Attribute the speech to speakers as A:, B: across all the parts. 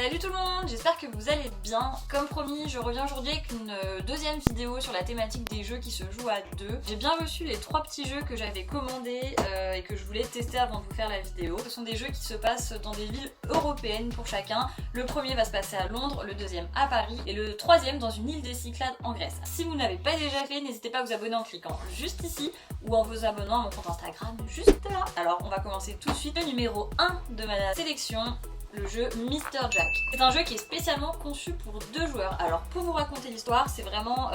A: Salut tout le monde, j'espère que vous allez bien. Comme promis, je reviens aujourd'hui avec une deuxième vidéo sur la thématique des jeux qui se jouent à deux. J'ai bien reçu les 3 petits jeux que j'avais commandés et que je voulais tester avant de vous faire la vidéo. Ce sont des jeux qui se passent dans des villes européennes pour chacun. Le premier va se passer à Londres, le deuxième à Paris et le troisième dans une île des Cyclades en Grèce. Si vous n'avez pas déjà fait, n'hésitez pas à vous abonner en cliquant juste ici ou en vous abonnant à mon compte Instagram juste là. Alors on va commencer tout de suite. Le numéro 1 de ma sélection, le jeu Mr. Jack. C'est un jeu qui est spécialement conçu pour 2 joueurs. Alors pour vous raconter l'histoire, c'est vraiment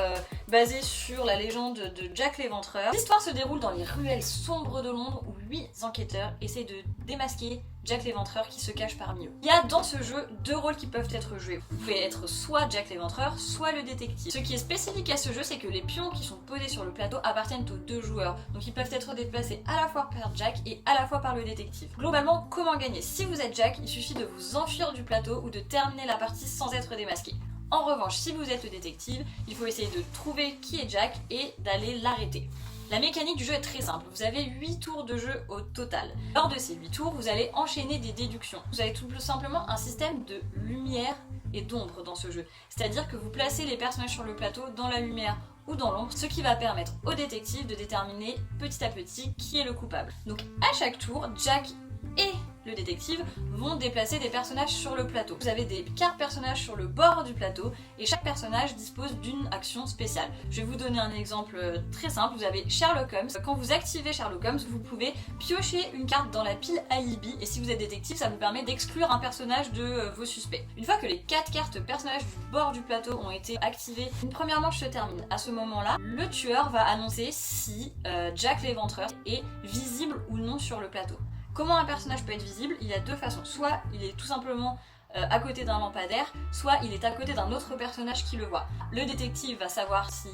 A: basé sur la légende de Jack l'Éventreur. L'histoire se déroule dans les ruelles sombres de Londres où 8 enquêteurs essaient de démasquer Jack l'Éventreur qui se cache parmi eux. Il y a dans ce jeu 2 rôles qui peuvent être joués. Vous pouvez être soit Jack l'Éventreur, soit le détective. Ce qui est spécifique à ce jeu, c'est que les pions qui sont posés sur le plateau appartiennent aux 2 joueurs. Donc ils peuvent être déplacés à la fois par Jack et à la fois par le détective. Globalement, comment gagner? Si vous êtes Jack, il suffit de vous enfuir du plateau ou de terminer la partie sans être démasqué. En revanche, si vous êtes le détective, il faut essayer de trouver qui est Jack et d'aller l'arrêter. La mécanique du jeu est très simple, vous avez 8 tours de jeu au total. Lors de ces 8 tours, vous allez enchaîner des déductions. Vous avez tout simplement un système de lumière et d'ombre dans ce jeu. C'est-à-dire que vous placez les personnages sur le plateau dans la lumière ou dans l'ombre, ce qui va permettre au détective de déterminer petit à petit qui est le coupable. Donc à chaque tour, Jack et le détective vont déplacer des personnages sur le plateau. Vous avez des cartes personnages sur le bord du plateau et chaque personnage dispose d'une action spéciale. Je vais vous donner un exemple très simple. Vous avez Sherlock Holmes. Quand vous activez Sherlock Holmes, vous pouvez piocher une carte dans la pile alibi et si vous êtes détective, ça vous permet d'exclure un personnage de vos suspects. Une fois que les 4 cartes personnages du bord du plateau ont été activées, une première manche se termine. À ce moment-là, le tueur va annoncer si Jack l'Éventreur est visible ou non sur le plateau. Comment un personnage peut être visible? Il y a 2 façons. Soit il est tout simplement à côté d'un lampadaire, soit il est à côté d'un autre personnage qui le voit. Le détective va savoir si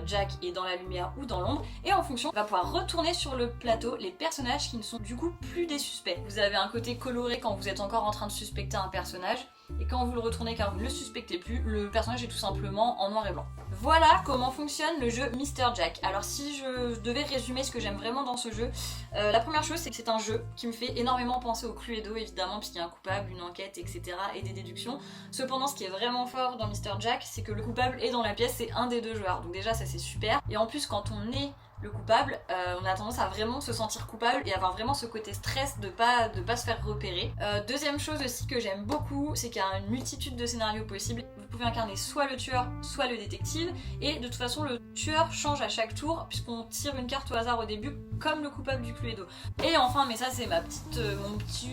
A: Jack est dans la lumière ou dans l'ombre, et en fonction, il va pouvoir retourner sur le plateau les personnages qui ne sont du coup plus des suspects. Vous avez un côté coloré quand vous êtes encore en train de suspecter un personnage, et quand vous le retournez car vous ne le suspectez plus, le personnage est tout simplement en noir et blanc. Voilà comment fonctionne le jeu Mr. Jack. Alors si je devais résumer ce que j'aime vraiment dans ce jeu, la première chose c'est que c'est un jeu qui me fait énormément penser au Cluedo évidemment, puisqu'il y a un coupable, une enquête, etc. et des déductions. Cependant ce qui est vraiment fort dans Mr. Jack, c'est que le coupable est dans la pièce, c'est un des 2 joueurs. Donc déjà ça c'est super. Et en plus quand on est le coupable, on a tendance à vraiment se sentir coupable et avoir vraiment ce côté stress de pas se faire repérer. Deuxième chose aussi que j'aime beaucoup, c'est qu'il y a une multitude de scénarios possibles. Vous pouvez incarner soit le tueur, soit le détective, et de toute façon le tueur change à chaque tour puisqu'on tire une carte au hasard au début comme le coupable du Cluedo. Et enfin, mais ça c'est mon petit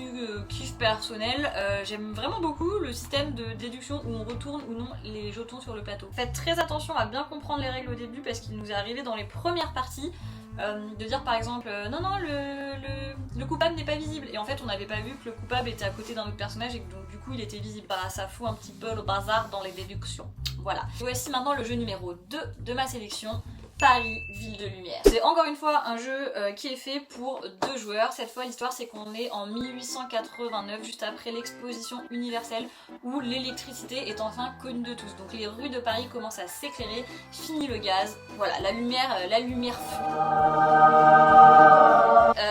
A: kiff personnel, j'aime vraiment beaucoup le système de déduction où on retourne ou non les jetons sur le plateau. Faites très attention à bien comprendre les règles au début parce qu'il nous est arrivé dans les premières parties de dire par exemple non le coupable n'est pas visible, et en fait on n'avait pas vu que le coupable était à côté d'un autre personnage et que donc du coup il était visible. Bah, ça fout un petit peu le bazar dans les déductions. Voilà. Voici maintenant le jeu numéro 2 de ma sélection, Paris, ville de lumière. C'est encore une fois un jeu qui est fait pour 2 joueurs. Cette fois l'histoire c'est qu'on est en 1889, juste après l'exposition universelle où l'électricité est enfin connue de tous. Donc les rues de Paris commencent à s'éclairer, fini le gaz, voilà, la lumière fut.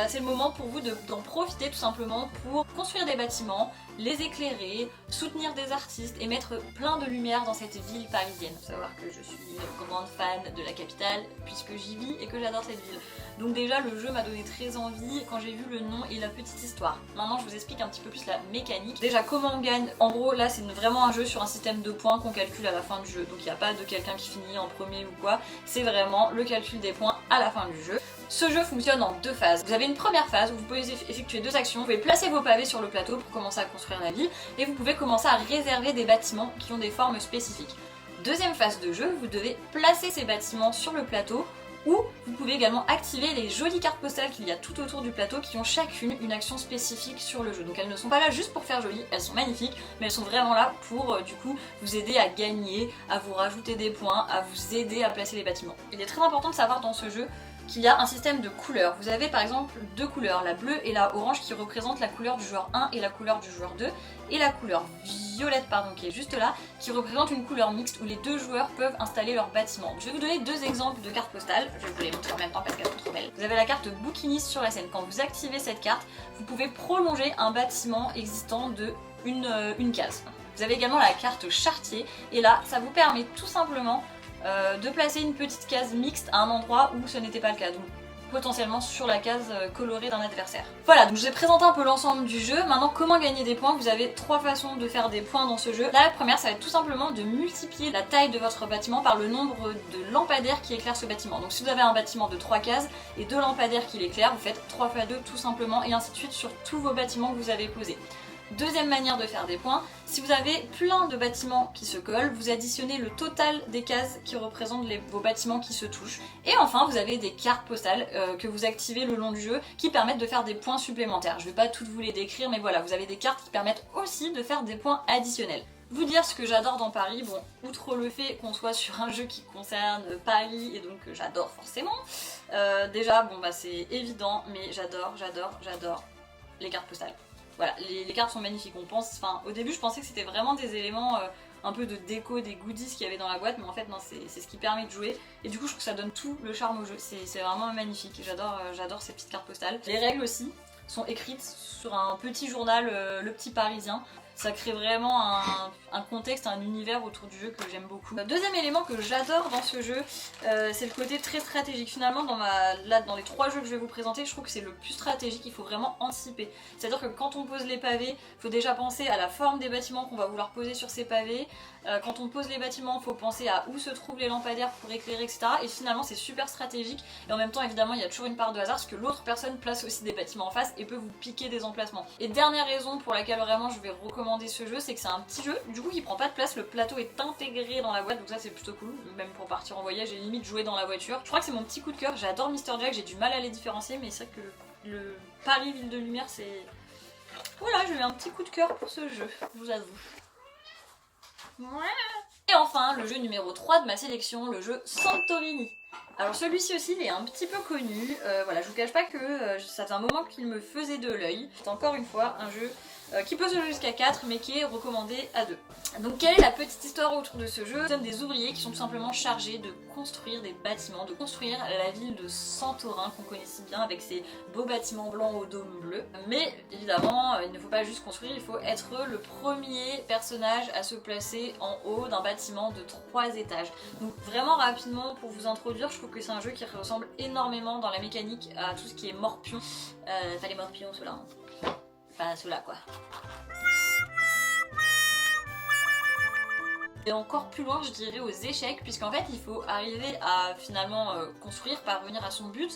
A: C'est le moment pour vous d'en profiter tout simplement pour construire des bâtiments, les éclairer, soutenir des artistes et mettre plein de lumière dans cette ville parisienne. Faut savoir que je suis une grande fan de la capitale puisque j'y vis et que j'adore cette ville. Donc déjà le jeu m'a donné très envie quand j'ai vu le nom et la petite histoire. Maintenant je vous explique un petit peu plus la mécanique. Déjà comment on gagne. En gros là c'est vraiment un jeu sur un système de points qu'on calcule à la fin du jeu. Donc il n'y a pas de quelqu'un qui finit en premier ou quoi. C'est vraiment le calcul des points à la fin du jeu. Ce jeu fonctionne en 2 phases. Vous avez une première phase où vous pouvez effectuer 2 actions. Vous pouvez placer vos pavés sur le plateau pour commencer à construire la ville et vous pouvez commencer à réserver des bâtiments qui ont des formes spécifiques. Deuxième phase de jeu, vous devez placer ces bâtiments sur le plateau ou vous pouvez également activer les jolies cartes postales qu'il y a tout autour du plateau qui ont chacune une action spécifique sur le jeu. Donc elles ne sont pas là juste pour faire joli, elles sont magnifiques, mais elles sont vraiment là pour du coup vous aider à gagner, à vous rajouter des points, à vous aider à placer les bâtiments. Il est très important de savoir dans ce jeu qu'il y a un système de couleurs. Vous avez par exemple 2 couleurs, la bleue et la orange qui représentent la couleur du joueur 1 et la couleur du joueur 2, et la couleur violette qui est juste là, qui représente une couleur mixte où les 2 joueurs peuvent installer leur bâtiment. Je vais vous donner 2 exemples de cartes postales, je vais vous les montrer en même temps parce qu'elles sont trop belles. Vous avez la carte bouquiniste sur la scène. Quand vous activez cette carte, vous pouvez prolonger un bâtiment existant de une case. Vous avez également la carte Chartier et là ça vous permet tout simplement de placer une petite case mixte à un endroit où ce n'était pas le cas. Donc potentiellement sur la case colorée d'un adversaire. Voilà, donc j'ai présenté un peu l'ensemble du jeu. Maintenant, comment gagner des points? Vous avez 3 façons de faire des points dans ce jeu. Là, la première, ça va être tout simplement de multiplier la taille de votre bâtiment par le nombre de lampadaires qui éclairent ce bâtiment. Donc si vous avez un bâtiment de 3 cases et 2 lampadaires qui l'éclairent, vous faites 3 x 2 tout simplement et ainsi de suite sur tous vos bâtiments que vous avez posés. Deuxième manière de faire des points, si vous avez plein de bâtiments qui se collent, vous additionnez le total des cases qui représentent vos bâtiments qui se touchent. Et enfin, vous avez des cartes postales que vous activez le long du jeu qui permettent de faire des points supplémentaires. Je ne vais pas toutes vous les décrire, mais voilà, vous avez des cartes qui permettent aussi de faire des points additionnels. Vous dire ce que j'adore dans Paris, bon, outre le fait qu'on soit sur un jeu qui concerne Paris et donc j'adore forcément, déjà, bon bah c'est évident, mais j'adore les cartes postales. Voilà, les cartes sont magnifiques, on pense, enfin au début je pensais que c'était vraiment des éléments un peu de déco, des goodies qu'il y avait dans la boîte, mais en fait non, c'est ce qui permet de jouer, et du coup je trouve que ça donne tout le charme au jeu, c'est vraiment magnifique, j'adore ces petites cartes postales. Les règles aussi sont écrites sur un petit journal, Le Petit Parisien. Ça crée vraiment un contexte, un univers autour du jeu que j'aime beaucoup. Deuxième élément que j'adore dans ce jeu, c'est le côté très stratégique. Finalement, dans les 3 jeux que je vais vous présenter, je trouve que c'est le plus stratégique, il faut vraiment anticiper. C'est-à-dire que quand on pose les pavés, il faut déjà penser à la forme des bâtiments qu'on va vouloir poser sur ces pavés. Quand on pose les bâtiments, il faut penser à où se trouvent les lampadaires pour éclairer, etc. Et finalement, c'est super stratégique. Et en même temps, évidemment, il y a toujours une part de hasard, parce que l'autre personne place aussi des bâtiments en face et peut vous piquer des emplacements. Et dernière raison pour laquelle vraiment je vais recommander ce jeu, c'est que c'est un petit jeu, du coup qui prend pas de place, le plateau est intégré dans la boîte, donc ça c'est plutôt cool, même pour partir en voyage et limite jouer dans la voiture. Je crois que c'est mon petit coup de cœur, j'adore Mr Jack, j'ai du mal à les différencier, mais c'est vrai que le Paris Ville de Lumière, c'est... Voilà, j'ai eu un petit coup de cœur pour ce jeu, je vous avoue. Et enfin, le jeu numéro 3 de ma sélection, le jeu Santorini. Alors celui-ci aussi il est un petit peu connu, voilà, je vous cache pas que ça fait un moment qu'il me faisait de l'œil. C'est encore une fois un jeu qui peut se jouer jusqu'à 4 mais qui est recommandé à 2. Donc quelle est la petite histoire autour de ce jeu? Nous sommes des ouvriers qui sont tout simplement chargés de construire des bâtiments, de construire la ville de Santorin qu'on connaît si bien avec ses beaux bâtiments blancs au dôme bleu. Mais évidemment il ne faut pas juste construire, il faut être le premier personnage à se placer en haut d'un bâtiment de 3 étages. Donc vraiment rapidement pour vous introduire, je trouve que c'est un jeu qui ressemble énormément dans la mécanique à tout ce qui est morpion. Enfin les morpions ceux-là. Hein. Enfin ceux-là quoi. Et encore plus loin je dirais aux échecs, puisqu'en fait il faut arriver à finalement construire, parvenir à son but,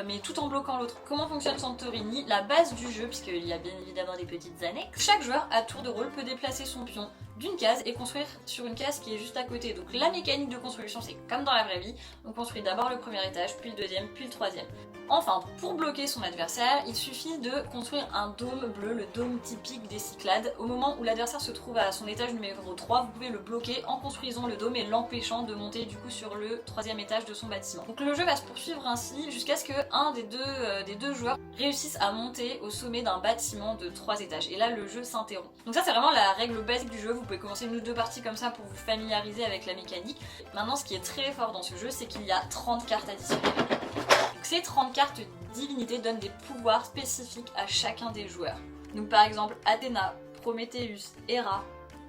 A: mais tout en bloquant l'autre. Comment fonctionne Santorini? La base du jeu, puisqu'il y a bien évidemment des petites annexes, chaque joueur à tour de rôle peut déplacer son pion d'une case et construire sur une case qui est juste à côté. Donc la mécanique de construction c'est comme dans la vraie vie, on construit d'abord le premier étage, puis le deuxième, puis le troisième. Enfin, pour bloquer son adversaire, il suffit de construire un dôme bleu, le dôme typique des Cyclades. Au moment où l'adversaire se trouve à son étage numéro 3, vous pouvez le bloquer en construisant le dôme et l'empêchant de monter du coup sur le 3e étage de son bâtiment. Donc le jeu va se poursuivre ainsi jusqu'à ce que un des deux joueurs réussisse à monter au sommet d'un bâtiment de 3 étages. Et là le jeu s'interrompt. Donc ça c'est vraiment la règle basique du jeu, vous pouvez commencer 1 ou 2 parties comme ça pour vous familiariser avec la mécanique. Maintenant ce qui est très fort dans ce jeu, c'est qu'il y a 30 cartes additionnelles. Donc ces 30 cartes divinités donnent des pouvoirs spécifiques à chacun des joueurs. Donc par exemple Athéna, Prométhéeus, Héra,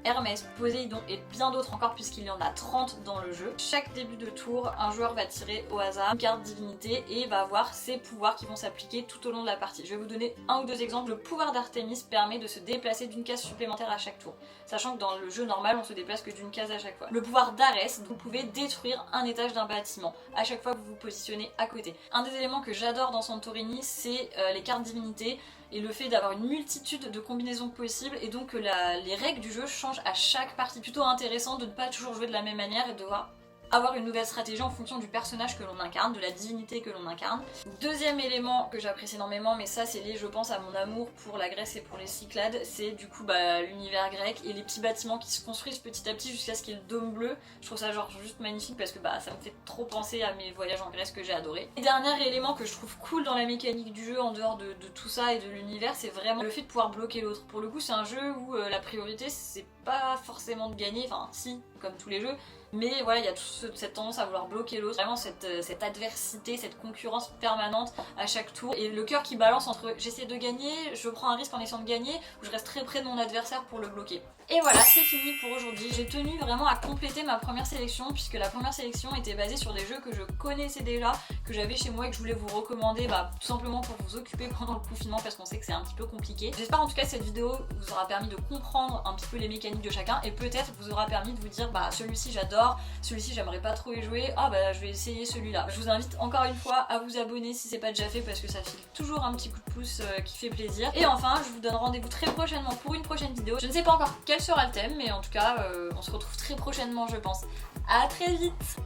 A: Hermès, Poséidon et bien d'autres encore puisqu'il y en a 30 dans le jeu. Chaque début de tour, un joueur va tirer au hasard une carte divinité et va avoir ses pouvoirs qui vont s'appliquer tout au long de la partie. Je vais vous donner 1 ou 2 exemples. Le pouvoir d'Artémis permet de se déplacer d'une case supplémentaire à chaque tour, sachant que dans le jeu normal on se déplace que d'une case à chaque fois. Le pouvoir d'Arès, vous pouvez détruire un étage d'un bâtiment à chaque fois que vous vous positionnez à côté. Un des éléments que j'adore dans Santorini, c'est les cartes divinités et le fait d'avoir une multitude de combinaisons possibles, et donc les règles du jeu changent à chaque partie. Plutôt intéressant de ne pas toujours jouer de la même manière et de devoir avoir une nouvelle stratégie en fonction du personnage que l'on incarne, de la divinité que l'on incarne. Deuxième élément que j'apprécie énormément, mais ça c'est lié je pense à mon amour pour la Grèce et pour les Cyclades, c'est du coup l'univers grec et les petits bâtiments qui se construisent petit à petit jusqu'à ce qu'il y ait le dôme bleu. Je trouve ça genre juste magnifique parce que ça me fait trop penser à mes voyages en Grèce que j'ai adoré. Et dernier élément que je trouve cool dans la mécanique du jeu, en dehors de tout ça et de l'univers, c'est vraiment le fait de pouvoir bloquer l'autre. Pour le coup c'est un jeu où la priorité c'est pas forcément de gagner, enfin si, comme tous les jeux, mais voilà, il y a cette tendance à vouloir bloquer l'autre, vraiment cette adversité, cette concurrence permanente à chaque tour, et le cœur qui balance entre j'essaie de gagner, je prends un risque en essayant de gagner, ou je reste très près de mon adversaire pour le bloquer. Et voilà, c'est fini pour aujourd'hui. J'ai tenu vraiment à compléter ma première sélection, puisque la première sélection était basée sur des jeux que je connaissais déjà, que j'avais chez moi et que je voulais vous recommander, tout simplement pour vous occuper pendant le confinement, parce qu'on sait que c'est un petit peu compliqué. J'espère en tout cas que cette vidéo vous aura permis de comprendre un petit peu les mécaniques de chacun, et peut-être vous aura permis de vous dire celui-ci j'adore, celui-ci j'aimerais pas trop y jouer, je vais essayer celui-là. Je vous invite encore une fois à vous abonner si c'est pas déjà fait, parce que ça file toujours un petit coup de pouce qui fait plaisir. Et enfin, je vous donne rendez-vous très prochainement pour une prochaine vidéo. Je ne sais pas encore quel sera le thème, mais en tout cas on se retrouve très prochainement, je pense. À très vite.